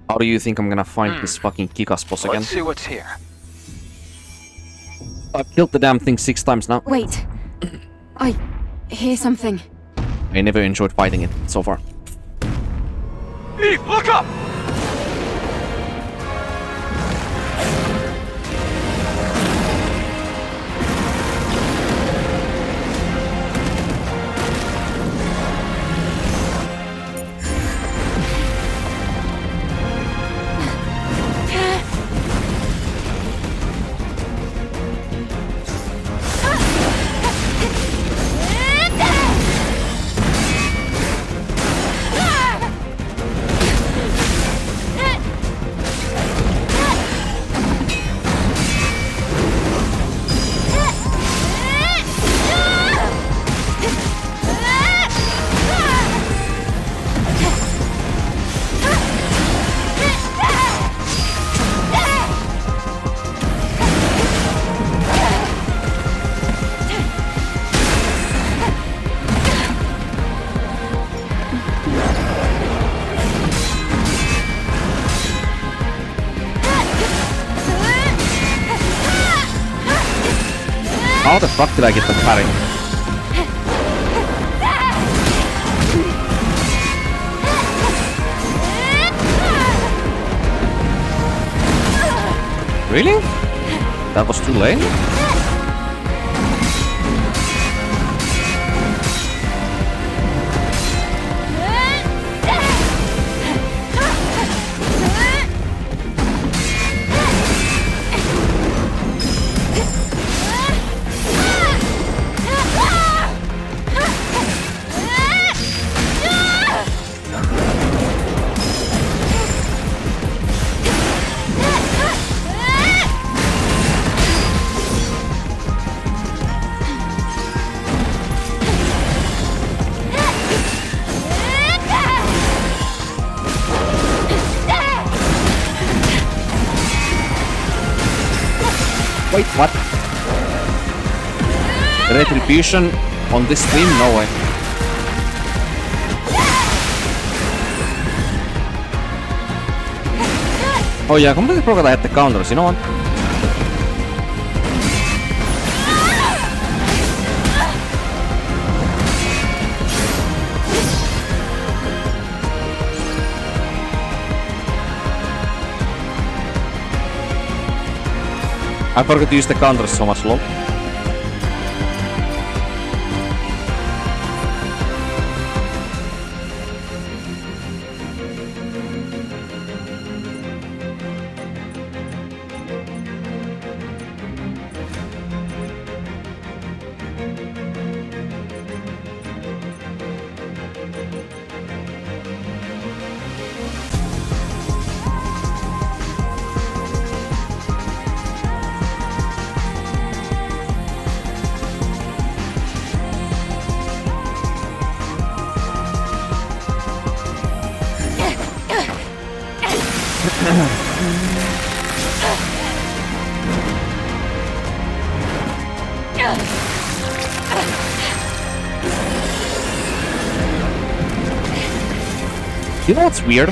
How do you think I'm gonna find this fucking Gigas boss again? Let's see what's here. I've killed the damn thing 6 times now. Wait. I hear something. I never enjoyed fighting it so far. Eve, look up! How the fuck did I get the parry? Really? That was too late? Wait, what? Retribution on this stream? No way. Oh yeah, I completely forgot I had the counters, you know what? I forgot to use the counters so much, lol. You know what's weird?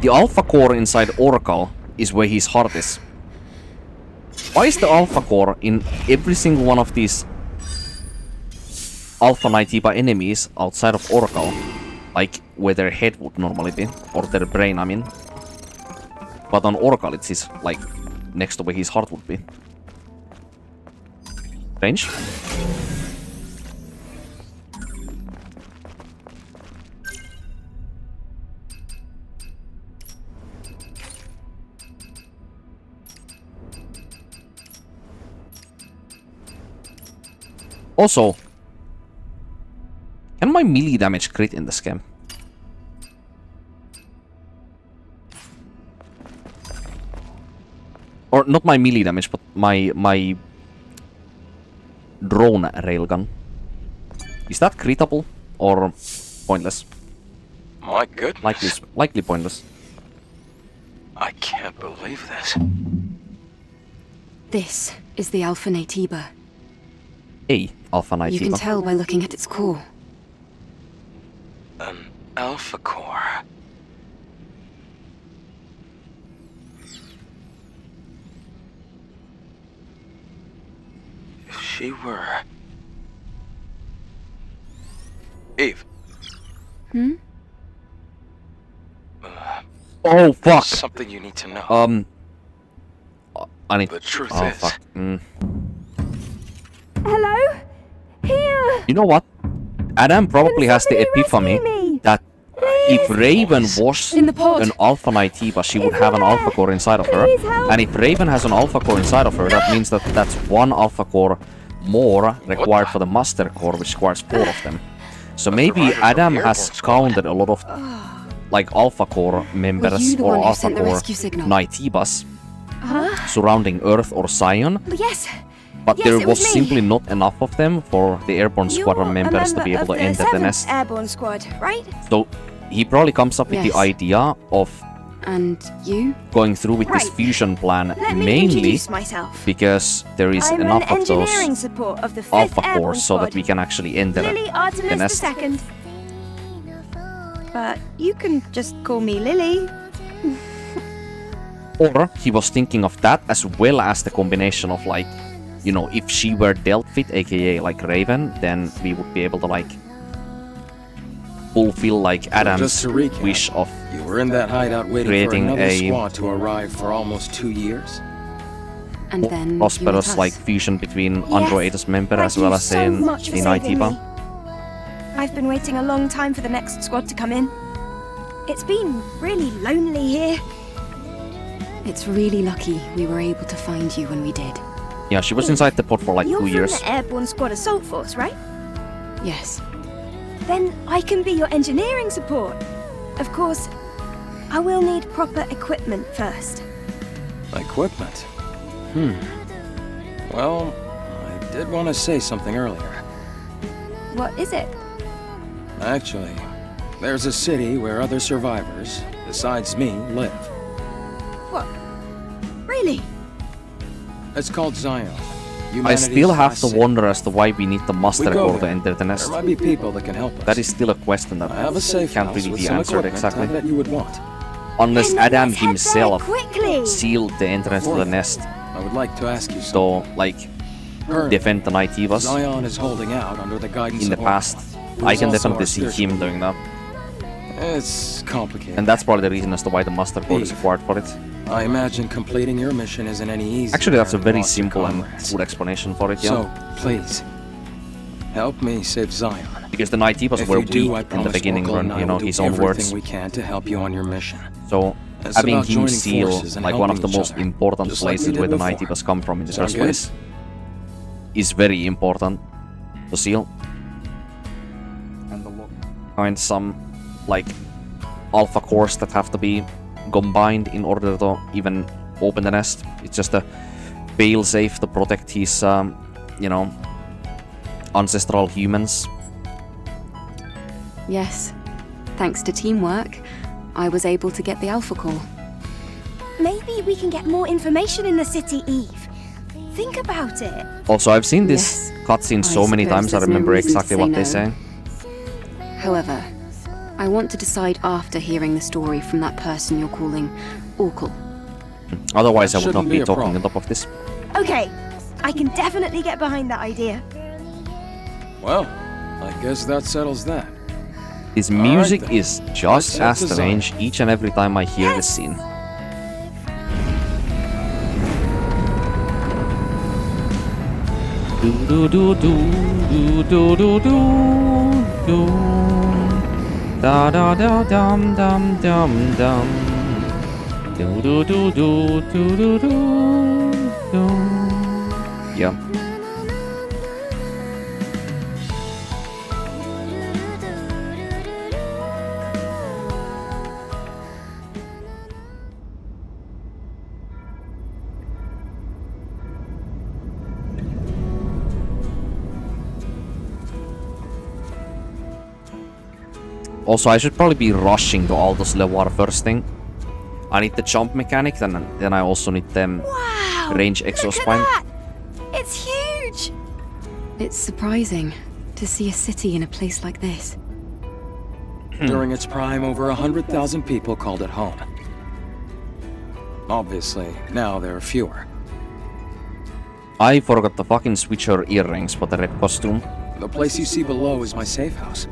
The alpha core inside Orcal is where his heart is. Why is the alpha core in every single one of these alpha Naytiba enemies outside of Orcal? Like where their head would normally be, or their brain, I mean. But on Orcal it's his, like, next to where his heart would be. Strange. Also, can my melee damage crit in this game? Or not my melee damage, but my drone railgun. Is that critable or pointless? My goodness. Likely pointless. I can't believe this. This is the Alpha Naytiba. A Alpha Naytiba. You can tell by looking at its core. An alpha core. she were... Eve. Hmm? Oh fuck! Something you need to know. I need... The truth oh is... fuck. Hello? Here! You know what? Adam probably has the somebody epiphany rescue me? that if Raven was In the pod. an Alpha Naytiba, she would have an Alpha core inside of her. Please help. And if Raven has an Alpha core inside of her, that means that that's one Alpha core more required for the Master core, which requires 4 of them. So maybe provider from Adam the has airborne squad. counted a lot of like Alpha core members you the or one who Alpha sent the core rescue signal? Naytibas Huh? surrounding Earth or Zion, Yes. but Yes, there it was was me. simply not enough of them for the airborne You're squadron a members to be member able to of enter the 7th nest. Airborne Squad, right? So he probably comes up with Yes. the idea of And you? going through with this Right. fusion plan Let me mainly introduce myself. because there is I'm enough an of those engineering support of the 5th Alpha Airborne cores so that Squad. we can actually enter Lily the Artemis nest. II. But you can just call me Lily. Or he was thinking of that as well as the combination of like, you know, if she were dealt with, aka like Raven, then we would be able to like fulfill like Adam's just to recap, wish of You were in that hideout waiting creating for another a- squad to arrive for almost 2 years? And then you prosperous met us. like fusion between Yes. Android's member Thank as well you as so in much for the saving Naytiba. me. I've been waiting a long time for the next squad to come in. It's been really lonely here. It's really lucky we were able to find you when we did. Yeah, she was inside the pod for like You're 2 from years. the Airborne Squad Assault Force, right? Yes. Then I can be your engineering support. Of course, I will need proper equipment first. Equipment? Well, I did want to say something earlier. What is it? Actually, there's a city where other survivors, besides me, live. What? Really? It's called Zion. I still have to Humanity's wonder as to why we need the Master We go Core to there. enter the nest. There might be people that can help us. That is still a question that I have a safe can't house really with be some answered equipment exactly. I bet you would want. Unless Then Adam let's head there himself quickly. sealed the entrance to the nest I would like to ask you something. to like Currently, defend the Naytibas Zion is holding out under the guidance in the of past. Orcal, I who's can also definitely our see spiritual him doing that. It's complicated. And that's probably the reason as to why the Master Core is Eve. required for it. I imagine completing your mission isn't any easier. Actually, that's a having very lost your simple and comrades. good explanation for it, yeah. So, please, help me save Zion. Because the Naytibas If were you do, I weak in the promise beginning Orcal when, and I you know, will do his own everything words. we can to help you on your mission. So, It's having about him joining seal forces and like one of the helping each most other, important just like we places did where the before. Naytibas come from in the Sound first good? place is very important to seal. Find some like alpha cores that have to be combined in order to even open the nest. It's just a fail-safe to protect his, you know, ancestral humans. Yes. Thanks to teamwork, I was able to get the Alpha Core. Maybe we can get more information in the city, Eve. Think about it. Also, I've seen this cutscene so I many suppose times I there's no remember reason to exactly say what they no. say. However, I want to decide after hearing the story from that person you're calling Orcal. Otherwise, I would Shouldn't not be be a talking problem. on top of this. Okay, I can definitely get behind that idea. Well, I guess that settles that. His right music then. is just Let's as head to Zion. strange each and every time I hear this Yes! scene. Do do do do do do do do. Da da da dum dum dum dum. Do do do do do do do do. Yeah. Also, I should probably be rushing to Altos Levar first thing. I need the jump mechanic, then I also need them Wow! range Look at exospine. that! It's huge! It's surprising to see a city in a place like this. During its prime, over 100,000 people called it home. Obviously, now there are fewer. I forgot to fucking switch her earrings for the red costume. The place you see below is my safe house.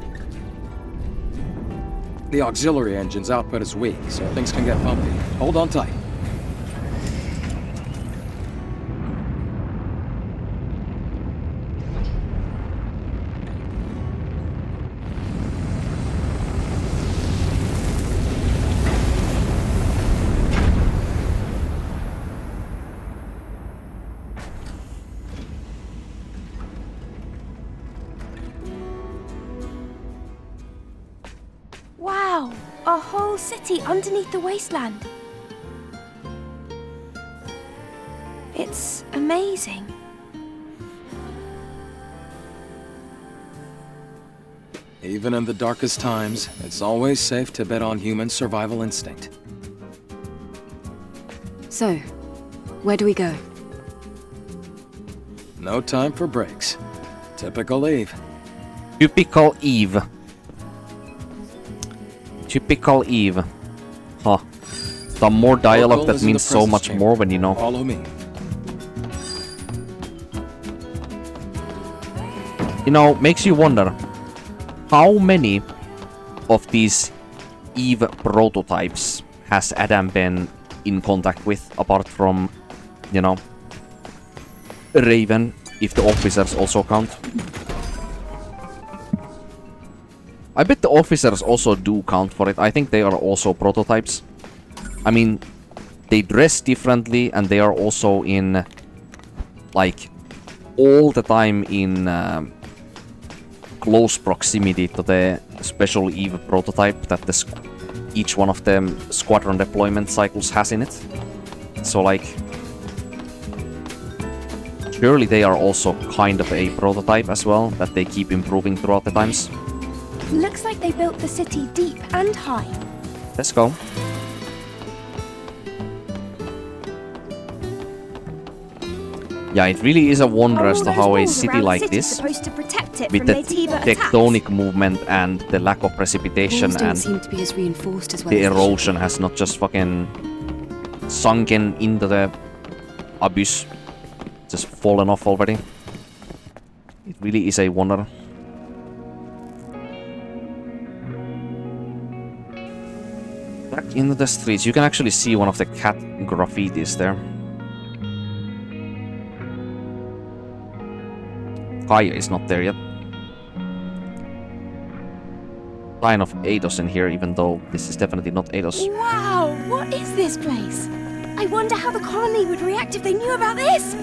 The auxiliary engine's output is weak, so things can get bumpy. Hold on tight. Wow! A whole city underneath the wasteland. It's amazing. Even in the darkest times, it's always safe to bet on human survival instinct. So, where do we go? No time for breaks. Typical Eve. Typical Eve. Typical Eve. Huh. Some more dialogue Orcal that is in the means so presence much chamber. more when you know. Follow me. You know, makes you wonder how many of these Eve prototypes has Adam been in contact with, apart from, you know, Raven, if the officers also count. I bet the officers also do count for it. I think they are also prototypes. I mean, they dress differently and they are also in, like, all the time in close proximity to the special Eve prototype that each one of them squadron deployment cycles has in it. So, like, surely they are also kind of a prototype as well, that they keep improving throughout the times. Looks like they built the city deep and high. Let's go. Yeah, it really is a wonder as to how a city like this, supposed to protect it with from the Naytiba tectonic movement and the lack of precipitation Walls don't and seem to be as reinforced as well the as they should erosion be. has not just fucking sunken into the abyss, just fallen off already. It really is a wonder. Back into the streets, you can actually see one of the cat graffitis there. Kaya is not there yet. Sign of Eidos in here, even though this is definitely not Eidos. Wow, what is this place? I wonder how the colony would react if they knew about this.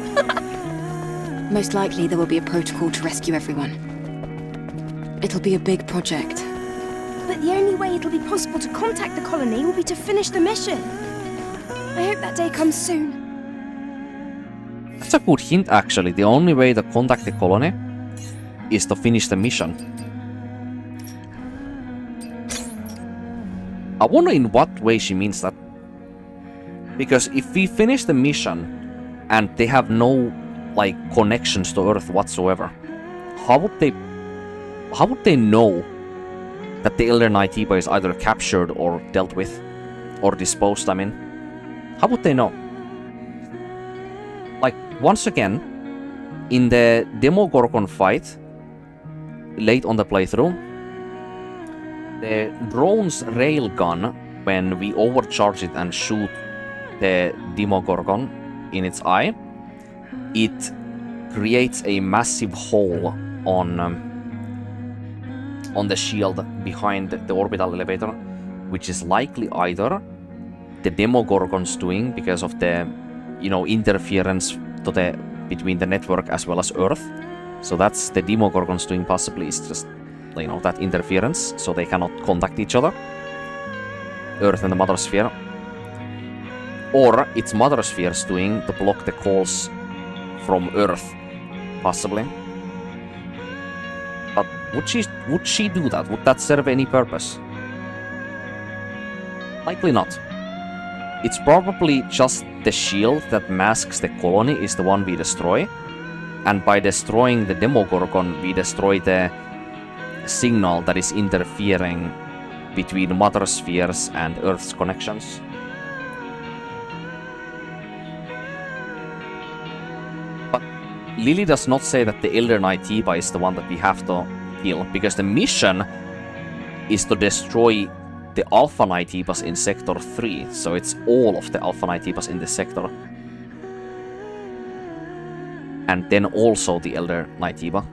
Most likely there will be a protocol to rescue everyone. It'll be a big project. But the only way it'll be possible to contact the colony will be to finish the mission. I hope that day comes soon. That's a good hint, actually. The only way to contact the colony is to finish the mission. I wonder in what way she means that. Because if we finish the mission and they have no, like, connections to Earth whatsoever, how would they know that the Elder Naytiba is either captured or dealt with? Or disposed, I mean. How would they know? Like, once again, in the Demogorgon fight, late on the playthrough, the drone's railgun, when we overcharge it and shoot the Demogorgon in its eye, it creates a massive hole on the shield behind the orbital elevator, which is likely either the Demogorgon's doing because of the, you know, interference between the network as well as Earth. So that's the Demogorgon's doing, possibly. It's just, you know, that interference, so they cannot contact each other, Earth and the Mother Sphere. Or it's Mother Sphere's doing to block the calls from Earth, possibly. But would she do that? Would that serve any purpose? Likely not. It's probably just the shield that masks the colony is the one we destroy, and by destroying the Demogorgon, we destroy the signal that is interfering between Mother Spheres and Earth's connections. But Lily does not say that the Elder Naytiba is the one that we have to kill, because the mission is to destroy the Alpha Naytibas in Sector 3, so it's all of the Alpha Naytibas in the sector. And then also the Elder Naytiba.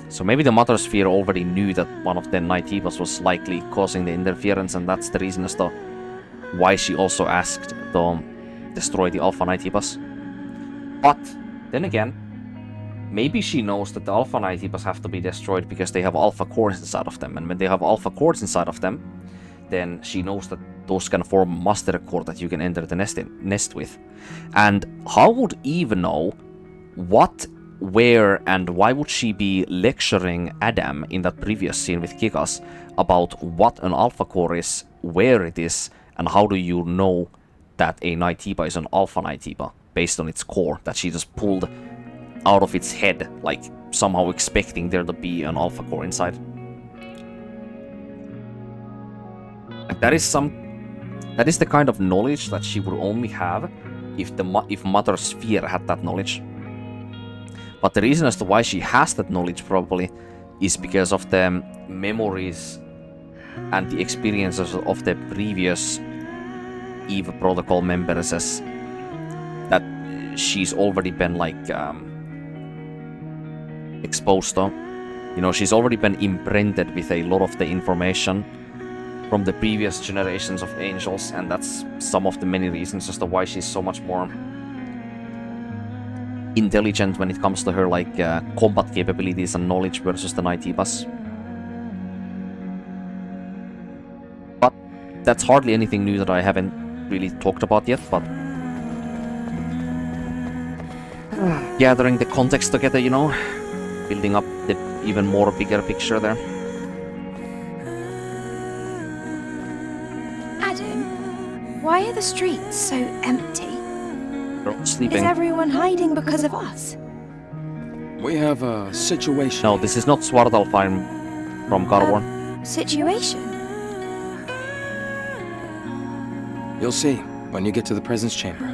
So maybe the Mother Sphere already knew that one of the Naytibas was likely causing the interference, and that's the reason as to why she also asked to destroy the Alpha Naytibas. But then again, maybe she knows that the Alpha Naytibas have to be destroyed because they have Alpha cores inside of them, and when they have Alpha cores inside of them, then she knows that those can form a Master Core that you can enter the nest with. And how would Eve know what, where, and why would she be lecturing Adam in that previous scene with Gigas about what an Alpha Core is, where it is, and how do you know that a Naytiba is an Alpha Naytiba based on its core that she just pulled out of its head, like somehow expecting there to be an Alpha Core inside. Like, that is the kind of knowledge that she would only have if Mother Sphere had that knowledge. But the reason as to why she has that knowledge probably is because of the memories and the experiences of the previous Eve Protocol members, as that she's already been like exposed to. You know, she's already been imprinted with a lot of the information from the previous generations of angels, and that's some of the many reasons as to why she's so much more intelligent when it comes to her like combat capabilities and knowledge versus the Naytibas. But that's hardly anything new that I haven't really talked about yet, but gathering the context together, you know, building up the even more bigger picture there. Adam, why are the streets so empty? They're all sleeping. Is everyone hiding because of us? We have a situation. No, this is not Svartalfheim from God of War. Situation? You'll see when you get to the presence chamber.